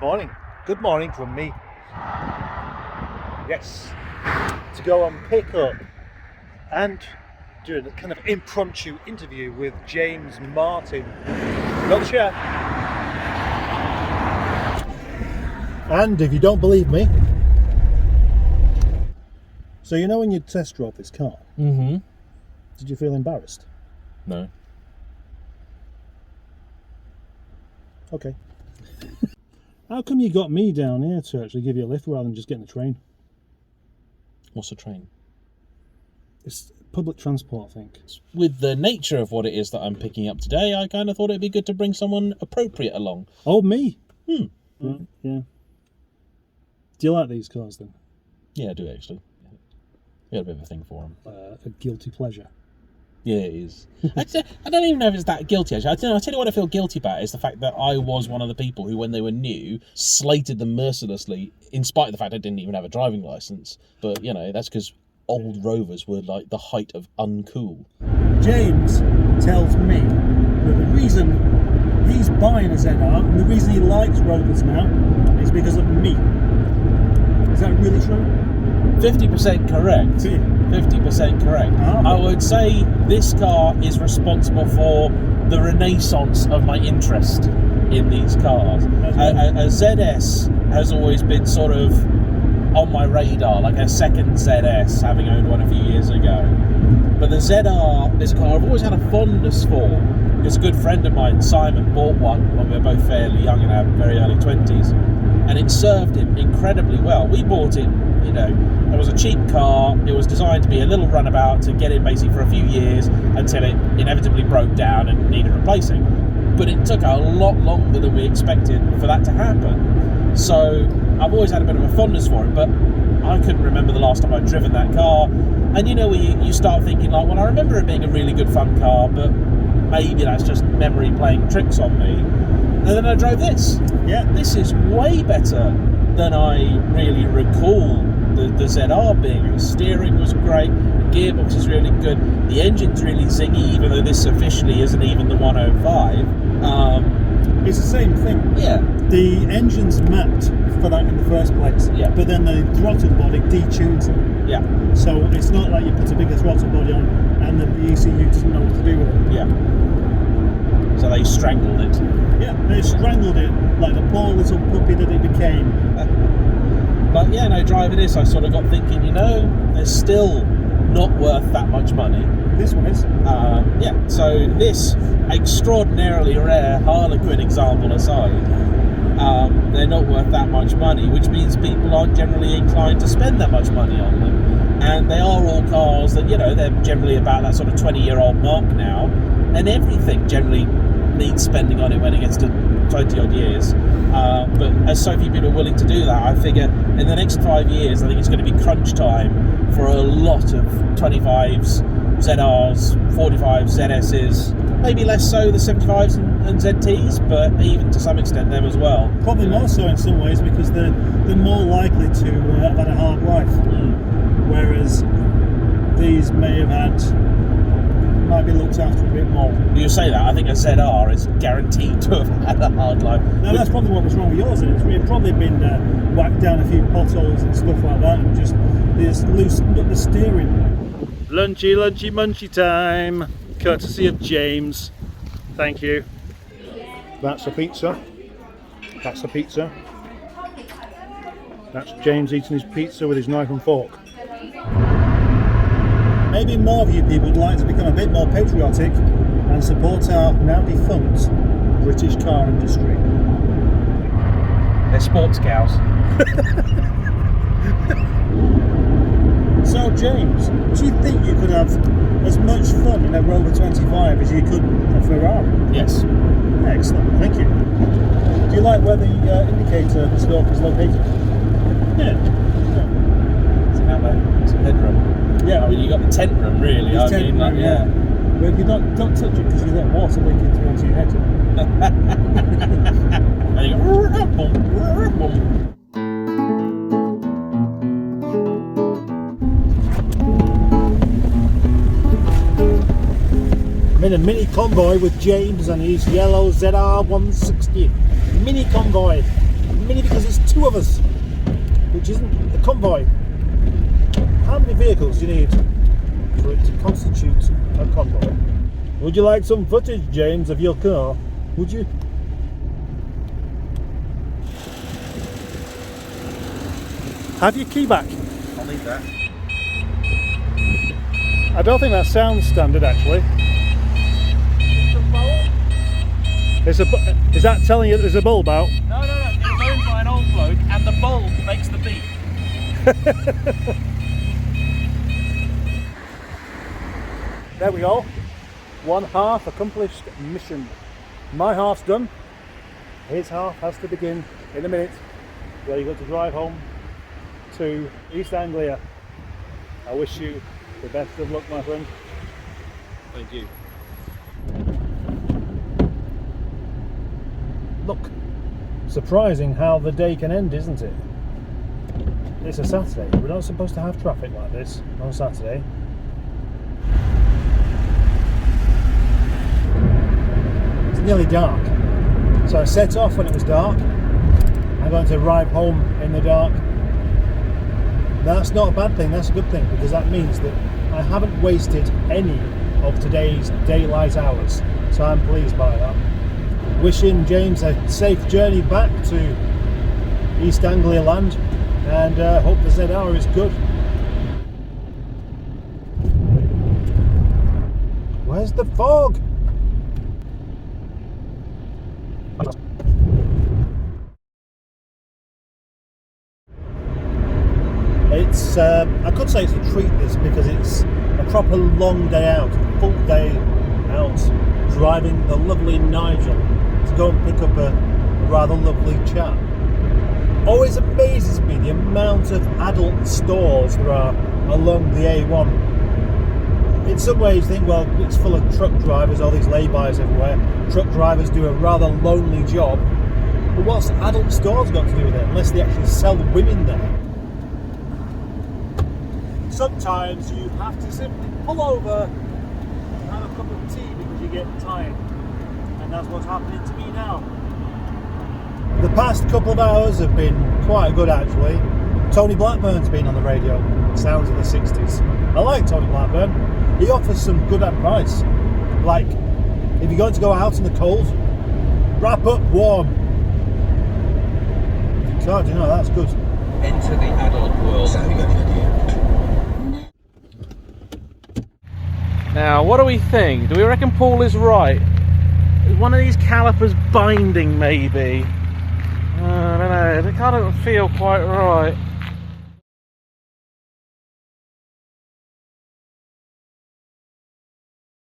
morning. Good morning from me. Yes. To go and pick up and do a kind of impromptu interview with James Martin. Not sure. And if you don't believe me, so you know when you test drove this car, did you feel embarrassed? No. Okay. How come you got me down here to actually give you a lift rather than just getting the train? What's a train? It's public transport, I think. With the nature of what it is that I'm picking up today, I kind of thought it'd be good to bring someone appropriate along. Oh, me? Mm. Yeah. Do you like these cars then? Yeah, I do actually. We got a bit of a thing for them. A guilty pleasure. Yeah, it is. I don't even know if it's that guilty, actually. I'll tell you what I feel guilty about is the fact that I was one of the people who, when they were new, slated them mercilessly, in spite of the fact I didn't even have a driving licence. But, you know, that's because old Rovers were like the height of uncool. James tells me that the reason he's buying a ZR and the reason he likes Rovers now is because of me. Is that really true? 50% correct. 50% correct. Oh. I would say this car is responsible for the renaissance of my interest in these cars. A ZS has always been sort of on my radar, like a second ZS, having owned one a few years ago. But the ZR is a car I've always had a fondness for, because a good friend of mine, Simon, bought one when we were both fairly young in our very early 20s, and it served him incredibly well. We bought it, you know, it was a cheap car. It was designed to be a little runabout to get in basically for a few years until it inevitably broke down and needed replacing. But it took a lot longer than we expected for that to happen. So I've always had a bit of a fondness for it, but I couldn't remember the last time I'd driven that car. And you know, where you start thinking like, well, I remember it being a really good fun car, but maybe that's just memory playing tricks on me. And then I drove this. Yeah. This is way better than I really recall the ZR being. The steering was great, the gearbox is really good, the engine's really zingy, even though this officially isn't even the 105. It's the same thing. Yeah. The engine's mapped for that in the first place. Yeah. But then the throttle body detunes it. Yeah. So it's not like you put a bigger throttle body on and then the ECU doesn't know what to do with it. Yeah. So they strangled it. Yeah, they strangled it like the poor little puppy that it became. But yeah, no, driving this, I sort of got thinking, you know, they're still not worth that much money. This one is. Yeah, so this extraordinarily rare Harlequin example aside, they're not worth that much money, which means people aren't generally inclined to spend that much money on them. And they are all cars that, you know, they're generally about that sort of 20-year-old mark now, and everything generally needs spending on it when it gets to 20 odd years. But as so few people are willing to do that, I figure in the next 5 years, I think it's going to be crunch time for a lot of 25s, ZRs, 45s, ZSs, maybe less so the 75s and ZTs, but even to some extent them as well. Probably more so in some ways because they're more likely to have had a hard life. Whereas these may might be looked after a bit more. You say that, I think a ZR is guaranteed to have had a hard life. Now that's probably what was wrong with yours. It's probably been whacked down a few potholes and stuff like that, and just loosened up the steering. Lunchy, munchy time. Courtesy of James. Thank you. That's the pizza. That's the pizza. That's James eating his pizza with his knife and fork. Maybe more of you people would like to become a bit more patriotic and support our now defunct British car industry. They're sports cows. So James, do you think you could have as much fun in a Rover 25 as you could a Ferrari? Yes. Excellent, thank you. Do you like where the indicator stalk is located? Yeah. It's a headroom. Yeah, I mean, you got the tent room, really. It's tent room, yeah. Well, you don't touch it because you let water leaking through onto your head. And you go, boom. I'm in a mini convoy with James and his yellow ZR 160. Mini convoy. mini because it's two of us, which isn't a convoy. How many vehicles do you need for it to constitute a convoy? Would you like some footage, James, of your car? Would you? Have your key back. I'll need that. I don't think that sounds standard actually. Is that telling you there's a bulb out? No. It was owned by an old bloke, and the bulb makes the beep. There we go. One half accomplished mission. My half's done. His half has to begin in a minute. Where you got to drive home to East Anglia. I wish you the best of luck, my friend. Thank you. Look, surprising how the day can end, isn't it? It's a Saturday. We're not supposed to have traffic like this on Saturday. It's nearly dark. So I set off when it was dark. I'm going to arrive home in the dark. That's not a bad thing, that's a good thing, because that means that I haven't wasted any of today's daylight hours. So I'm pleased by that. Wishing James a safe journey back to East Anglia land, and hope the ZR is good. Where's the fog? It's I could say it's a treat this, because it's a proper long day out, full day out, driving the lovely Nigel to go and pick up a rather lovely chap. Always amazes me the amount of adult stores there are along the A1. In some ways you think, well, it's full of truck drivers, all these lay-bys everywhere. Truck drivers do a rather lonely job. But what's adult stores got to do with it, unless they actually sell women there? Sometimes you have to simply pull over and have a cup of tea because you get tired. And that's what's happening to me now. The past couple of hours have been quite good actually. Tony Blackburn's been on the radio, sounds of the 60s. I like Tony Blackburn. He offers some good advice. Like, if you're going to go out in the cold, wrap up warm. If you can't, you know, that's good. Enter the adult world. Now, what do we think? Do we reckon Paul is right? Is one of these calipers binding, maybe? I don't know. They kind of feel quite right.